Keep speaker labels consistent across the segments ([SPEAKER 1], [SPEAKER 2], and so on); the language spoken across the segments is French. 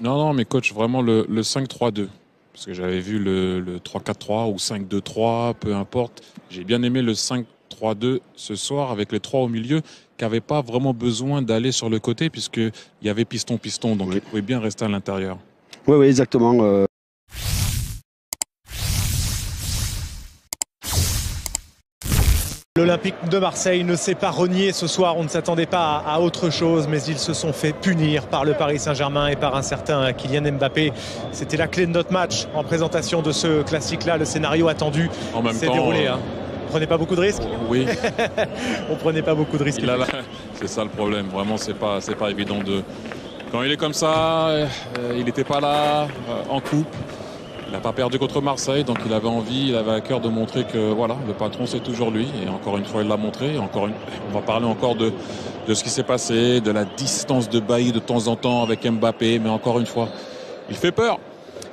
[SPEAKER 1] Non, non, mais coach, vraiment le 5-3-2. Parce que j'avais vu le 3-4-3 ou 5-2-3, peu importe. J'ai bien aimé le 5-3-2 ce soir avec les trois au milieu qui n'avaient pas vraiment besoin d'aller sur le côté puisqu'il y avait piston-piston. Donc
[SPEAKER 2] Oui,
[SPEAKER 1] ils pouvaient bien rester à l'intérieur.
[SPEAKER 2] oui, oui, exactement.
[SPEAKER 3] L'Olympique de Marseille ne s'est pas renié ce soir, on ne s'attendait pas à autre chose, mais ils se sont fait punir par le Paris Saint-Germain et par un certain Kylian Mbappé. C'était la clé de notre match en présentation de ce classique-là, le scénario attendu
[SPEAKER 1] En même
[SPEAKER 3] s'est
[SPEAKER 1] temps,
[SPEAKER 3] déroulé. On prenait pas beaucoup de risques.
[SPEAKER 1] Oui,
[SPEAKER 3] On prenait pas beaucoup de risques.
[SPEAKER 1] c'est ça le problème. Vraiment, c'est pas évident de. Quand il est comme ça, il n'était pas là en coupe. Il n'a pas perdu contre Marseille, donc il avait envie, il avait à cœur de montrer que voilà, le patron c'est toujours lui. Et encore une fois, il l'a montré. On va parler encore de ce qui s'est passé, de la distance de Bailly de temps en temps avec Mbappé, mais encore une fois, il fait peur.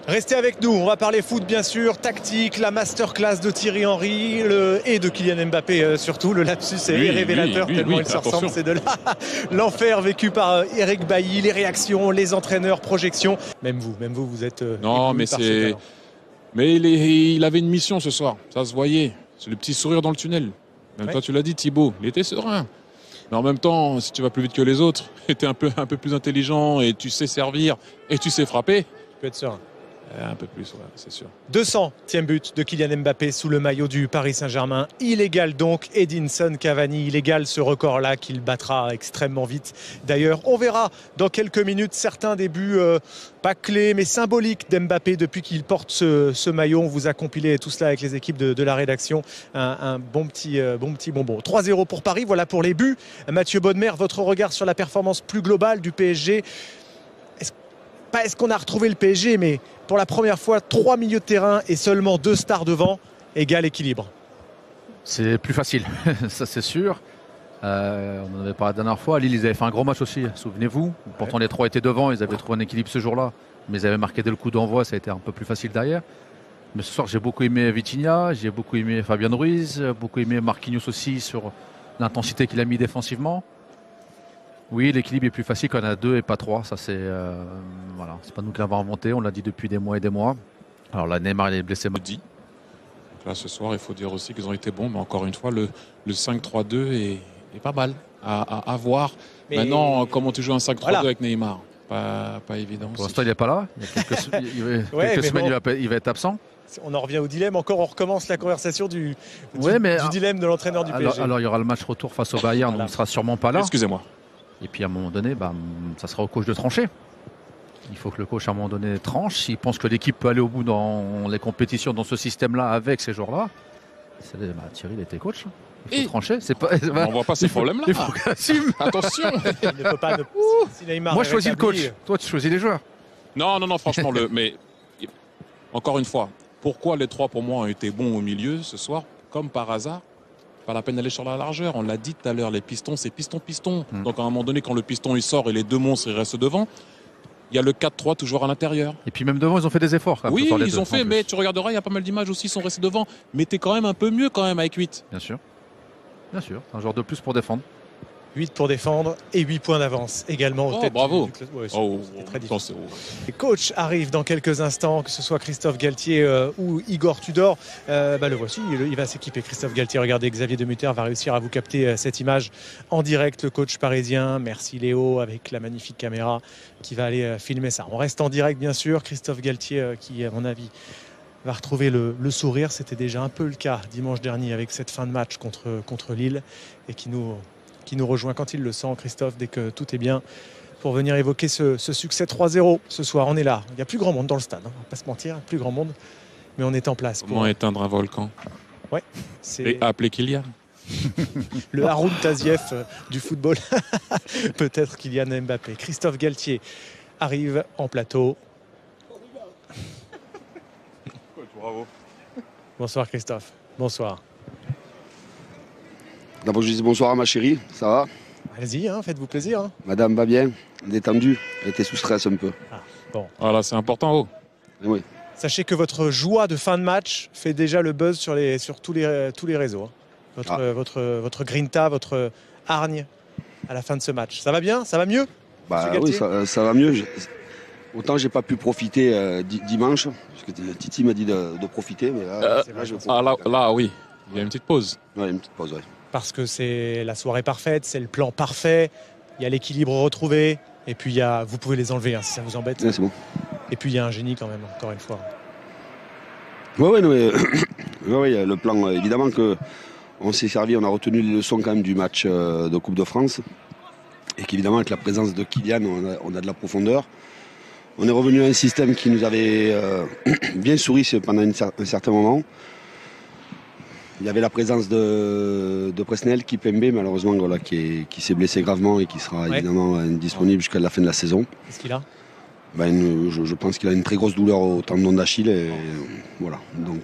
[SPEAKER 3] Restez avec nous, on va parler foot bien sûr, tactique, la masterclass de Thierry Henry et de Kylian Mbappé surtout. Le lapsus est révélateur tellement ils se ressemblent ces deux-là. L'enfer vécu par Eric Bailly, les réactions, les entraîneurs, projections. Même vous, vous êtes...
[SPEAKER 1] Non, mais c'est... Mais il avait une mission ce soir, ça se voyait. C'est le petit sourire dans le tunnel. Même toi, tu l'as dit, Thibaut, il était serein. Mais en même temps, si tu vas plus vite que les autres, tu es un peu plus intelligent et tu sais servir et tu sais frapper.
[SPEAKER 3] Tu peux être serein.
[SPEAKER 1] Un peu plus, ouais, c'est sûr.
[SPEAKER 3] 200e but de Kylian Mbappé sous le maillot du Paris Saint-Germain. Il égale donc Edinson Cavani. Il égale ce record-là qu'il battra extrêmement vite. D'ailleurs, on verra dans quelques minutes certains débuts, pas clés, mais symboliques d'Mbappé depuis qu'il porte ce maillot. On vous a compilé tout cela avec les équipes de la rédaction. Un bon petit bonbon. 3-0 pour Paris, voilà pour les buts. Mathieu Bodmer, votre regard sur la performance plus globale du PSG. Est-ce qu'on a retrouvé le PSG, mais pour la première fois, 3 milieux de terrain et seulement 2 stars devant, égal équilibre.
[SPEAKER 4] C'est plus facile, ça c'est sûr. On en avait parlé la dernière fois. Lille, ils avaient fait un gros match aussi, souvenez-vous. Pourtant, les trois étaient devant, ils avaient trouvé un équilibre ce jour-là. Mais ils avaient marqué dès le coup d'envoi, ça a été un peu plus facile derrière. Mais ce soir, j'ai beaucoup aimé Vitinha, j'ai beaucoup aimé Fabien Ruiz, beaucoup aimé Marquinhos aussi sur l'intensité qu'il a mis défensivement. Oui, l'équilibre est plus facile quand on a 2 et pas 3. Ça, c'est voilà, c'est pas nous qui l'avons inventé. On l'a dit depuis des mois et des mois. Alors là, Neymar, il est blessé.
[SPEAKER 1] Dit. Là, ce soir, il faut dire aussi qu'ils ont été bons. Mais encore une fois, le 5-3-2 est pas mal à voir. Mais maintenant, comment tu joues un 5-3-2 avec Neymar? Pas évident.
[SPEAKER 4] Pour l'instant, il n'est pas là. Il y a quelques semaines, il va être absent.
[SPEAKER 3] On en revient au dilemme. Encore, on recommence la conversation du dilemme de l'entraîneur du PSG.
[SPEAKER 4] Alors, il y aura le match retour face au Bayern. Donc il ne sera sûrement pas là.
[SPEAKER 1] Excusez-moi.
[SPEAKER 4] Et puis à un moment donné, ça sera au coach de trancher. Il faut que le coach à un moment donné tranche. S'il pense que l'équipe peut aller au bout dans les compétitions, dans ce système-là, avec ces joueurs-là, Thierry, il était coach. Il faut trancher.
[SPEAKER 1] On ne voit pas ces problèmes-là.
[SPEAKER 4] Il faut qu'il assume.
[SPEAKER 1] Attention.
[SPEAKER 3] Il ne peut pas. Si Neymar
[SPEAKER 4] Moi, je choisis le coach. Toi, tu choisis les joueurs.
[SPEAKER 1] Non, franchement, mais encore une fois, pourquoi les trois pour moi ont été bons au milieu ce soir, comme par hasard? Pas la peine d'aller sur la largeur. On l'a dit tout à l'heure, les pistons, c'est piston-piston. Donc à un moment donné, quand le piston il sort et les deux monstres ils restent devant, il y a le 4-3 toujours à l'intérieur.
[SPEAKER 4] Et puis même devant, ils ont fait des efforts. Quand même,
[SPEAKER 1] oui, ils ont fait, mais tu regarderas, il y a pas mal d'images aussi, ils sont restés devant. Mais t'es quand même un peu mieux quand même avec 8.
[SPEAKER 4] Bien sûr. Bien sûr. Un joueur de plus pour défendre.
[SPEAKER 3] 8 pour défendre et 8 points d'avance également.
[SPEAKER 1] Bravo.
[SPEAKER 3] Très difficile. Les coachs arrivent dans quelques instants, que ce soit Christophe Galtier ou Igor Tudor. Le voici, il va s'équiper. Christophe Galtier, regardez, Xavier Demuter va réussir à vous capter cette image en direct. Le coach parisien, merci Léo, avec la magnifique caméra qui va aller filmer ça. On reste en direct bien sûr. Christophe Galtier qui, à mon avis, va retrouver le sourire. C'était déjà un peu le cas dimanche dernier avec cette fin de match contre Lille et qui nous rejoint quand il le sent, Christophe, dès que tout est bien, pour venir évoquer ce succès 3-0 ce soir. On est là. Il n'y a plus grand monde dans le stade, on va pas se mentir, plus grand monde, mais on est en place.
[SPEAKER 1] Comment éteindre un volcan?
[SPEAKER 3] Ouais,
[SPEAKER 1] et appeler Kylian.
[SPEAKER 3] Le Haroun Tazieff du football. Peut-être Kylian Mbappé. Christophe Galtier arrive en plateau.
[SPEAKER 1] Bravo.
[SPEAKER 3] Bonsoir Christophe. Bonsoir.
[SPEAKER 2] D'abord, je dis bonsoir à ma chérie, ça va?
[SPEAKER 3] Allez-y, faites-vous plaisir.
[SPEAKER 2] Madame va bien, détendue, elle était sous stress un peu.
[SPEAKER 3] Bon.
[SPEAKER 1] Voilà, c'est important.
[SPEAKER 2] Oui.
[SPEAKER 3] Sachez que votre joie de fin de match fait déjà le buzz sur tous les réseaux. Votre grinta, votre hargne à la fin de ce match. Ça va bien? Ça va mieux?
[SPEAKER 2] Oui, ça va mieux. Autant j'ai pas pu profiter dimanche, parce que Titi m'a dit de profiter, mais là, je profite.
[SPEAKER 1] Là, oui, il y a une petite pause.
[SPEAKER 2] Ouais, une petite pause, ouais.
[SPEAKER 3] Parce que c'est la soirée parfaite, c'est le plan parfait, il y a l'équilibre retrouvé, et puis vous pouvez les enlever si ça vous embête.
[SPEAKER 2] Ouais, c'est bon.
[SPEAKER 3] Et puis il y a un génie quand même, encore une fois.
[SPEAKER 2] Ouais, non, mais ouais, le plan, évidemment que on s'est servi, on a retenu les leçons quand même du match de Coupe de France. Et qu'évidemment, avec la présence de Kylian, on a de la profondeur. On est revenu à un système qui nous avait bien souri pendant un certain moment. Il y avait la présence de Presnel, Kipembe, malheureusement, voilà, qui s'est blessé gravement et qui sera évidemment indisponible jusqu'à la fin de la saison.
[SPEAKER 3] Qu'est-ce qu'il a ?
[SPEAKER 2] Je pense qu'il a une très grosse douleur au tendon d'Achille. Et voilà. Donc,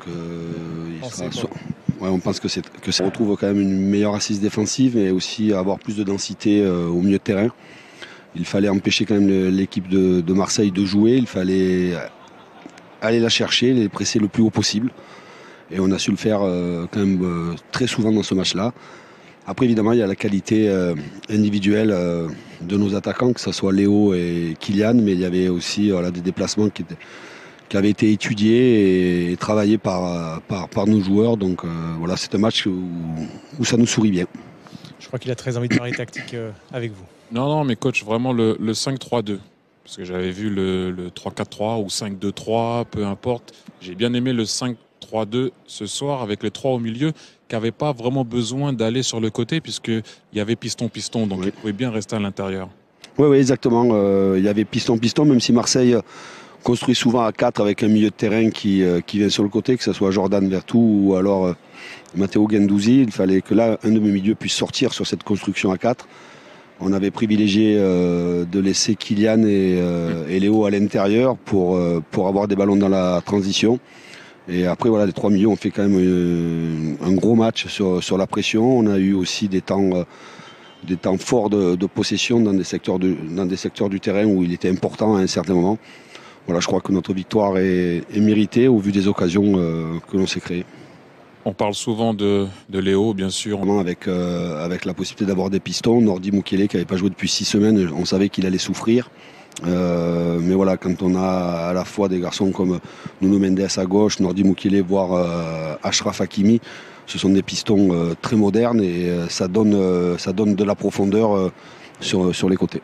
[SPEAKER 2] on pense que ça retrouve quand même une meilleure assise défensive et aussi avoir plus de densité au milieu de terrain. Il fallait empêcher quand même l'équipe de Marseille de jouer. Il fallait aller la chercher, les presser le plus haut possible. Et on a su le faire quand même très souvent dans ce match-là. Après, évidemment, il y a la qualité individuelle de nos attaquants, que ce soit Léo et Kylian, mais il y avait aussi des déplacements qui avaient été étudiés et travaillés par nos joueurs. Donc voilà, c'est un match où ça nous sourit bien.
[SPEAKER 3] Je crois qu'il a très envie de parler tactique avec vous.
[SPEAKER 1] Non, mais coach, vraiment le 5-3-2. Parce que j'avais vu le 3-4-3 ou 5-2-3, peu importe. J'ai bien aimé le 5-3-2 ce soir avec les 3 au milieu qui n'avaient pas vraiment besoin d'aller sur le côté puisqu'il y avait piston-piston. Donc ils pouvaient bien rester à l'intérieur. Oui,
[SPEAKER 2] exactement. Il y avait piston-piston, même si Marseille construit souvent à 4 avec un milieu de terrain qui vient sur le côté, que ce soit Jordan Vertou ou alors Matteo Guendouzi. Il fallait que là, un de mes milieux puisse sortir sur cette construction à 4. On avait privilégié de laisser Kylian et Léo à l'intérieur pour avoir des ballons dans la transition. Et après, voilà, les 3 milieux ont fait quand même un gros match sur la pression. On a eu aussi des temps forts de possession dans des secteurs du terrain où il était important à un certain moment. Voilà, je crois que notre victoire est méritée au vu des occasions que l'on s'est créées.
[SPEAKER 1] On parle souvent de Léo, bien sûr.
[SPEAKER 2] Avec la possibilité d'avoir des pistons, Nordi Mukele qui n'avait pas joué depuis 6 semaines, on savait qu'il allait souffrir. Mais voilà, quand on a à la fois des garçons comme Nuno Mendes à gauche, Nordi Mukele, voire Achraf Hakimi, ce sont des pistons très modernes et ça donne de la profondeur sur les côtés.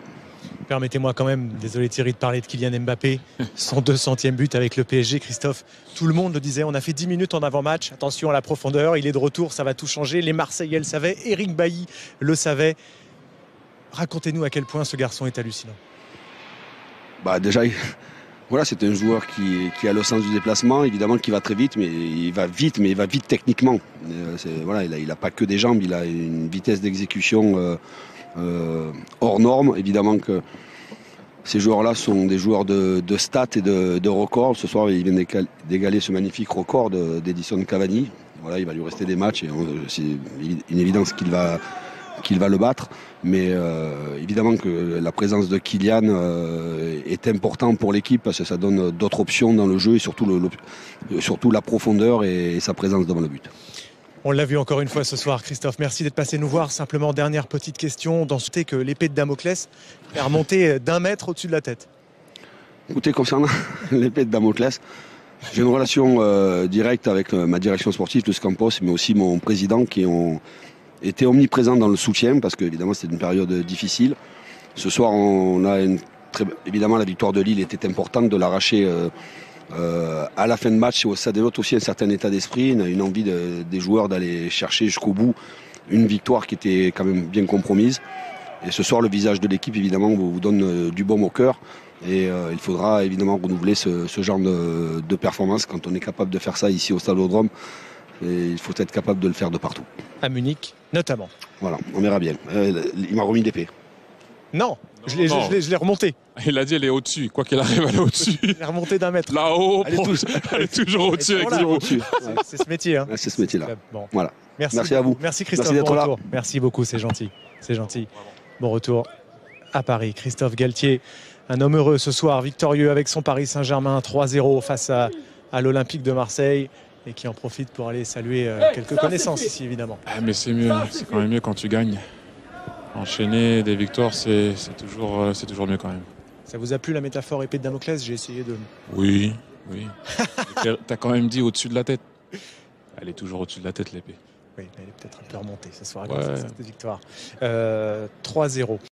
[SPEAKER 3] Permettez-moi quand même, désolé Thierry, de parler de Kylian Mbappé, son 200e but avec le PSG. Christophe, tout le monde le disait, on a fait 10 minutes en avant-match, attention à la profondeur, il est de retour, ça va tout changer. Les Marseillais le savaient, Eric Bailly le savait. Racontez-nous à quel point ce garçon est hallucinant.
[SPEAKER 2] Déjà, voilà, c'est un joueur qui a le sens du déplacement, évidemment qui va très vite, mais il va vite techniquement. Il n'a pas que des jambes, il a une vitesse d'exécution hors norme. Évidemment que ces joueurs-là sont des joueurs de stats et de records. Ce soir, il vient d'égaler ce magnifique record d'Edison Cavani. Voilà, il va lui rester des matchs et c'est une évidence qu'il va le battre. Mais évidemment que la présence de Kylian est importante pour l'équipe parce que ça donne d'autres options dans le jeu et surtout la profondeur et sa présence devant le but.
[SPEAKER 3] On l'a vu encore une fois ce soir, Christophe. Merci d'être passé nous voir. Simplement, dernière petite question. Dans ce que l'épée de Damoclès est remontée d'1 mètre au-dessus de la tête.
[SPEAKER 2] Écoutez, concernant l'épée de Damoclès, j'ai une relation directe avec ma direction sportive, Luis Campos, mais aussi mon président qui ont été omniprésents dans le soutien parce qu'évidemment c'était une période difficile. Ce soir, évidemment la victoire de Lille était importante de l'arracher à la fin de match. Ça dénote aussi un certain état d'esprit, une envie des joueurs d'aller chercher jusqu'au bout une victoire qui était quand même bien compromise. Et ce soir, le visage de l'équipe, évidemment, vous donne du baume au cœur. Et il faudra évidemment renouveler ce genre de performance. Quand on est capable de faire ça ici au Stade Vélodrome, et il faut être capable de le faire de partout.
[SPEAKER 3] À Munich, notamment.
[SPEAKER 2] Voilà, on verra bien. Il m'a remis l'épée.
[SPEAKER 3] Non, je l'ai remonté.
[SPEAKER 1] Il a dit elle est au-dessus. Quoi qu'il arrive, elle est au-dessus.
[SPEAKER 3] Elle est remontée d'1 mètre.
[SPEAKER 1] Là-haut, elle est toujours au-dessus avec Thibaut.
[SPEAKER 3] C'est ce métier. Hein.
[SPEAKER 2] C'est ce métier-là.
[SPEAKER 3] Bon.
[SPEAKER 2] Voilà.
[SPEAKER 3] Merci
[SPEAKER 2] à vous.
[SPEAKER 3] Merci Christophe.
[SPEAKER 2] Merci d'être
[SPEAKER 3] bon retour.
[SPEAKER 2] là.
[SPEAKER 3] Merci beaucoup, c'est gentil. C'est gentil. Bon retour à Paris. Christophe Galtier, un homme heureux ce soir, victorieux avec son Paris Saint-Germain 3-0 face à l'Olympique de Marseille. Et qui en profite pour aller saluer quelques connaissances ici, évidemment.
[SPEAKER 1] Mais c'est mieux, c'est quand même mieux quand tu gagnes. Enchaîner des victoires, c'est toujours mieux quand même.
[SPEAKER 3] Ça vous a plu la métaphore épée de Damoclès? J'ai essayé de...
[SPEAKER 1] Oui. T'as quand même dit au-dessus de la tête. Elle est toujours au-dessus de la tête, l'épée.
[SPEAKER 3] Oui, mais elle est peut-être un peu remontée ce soir grâce à cette victoire. 3-0.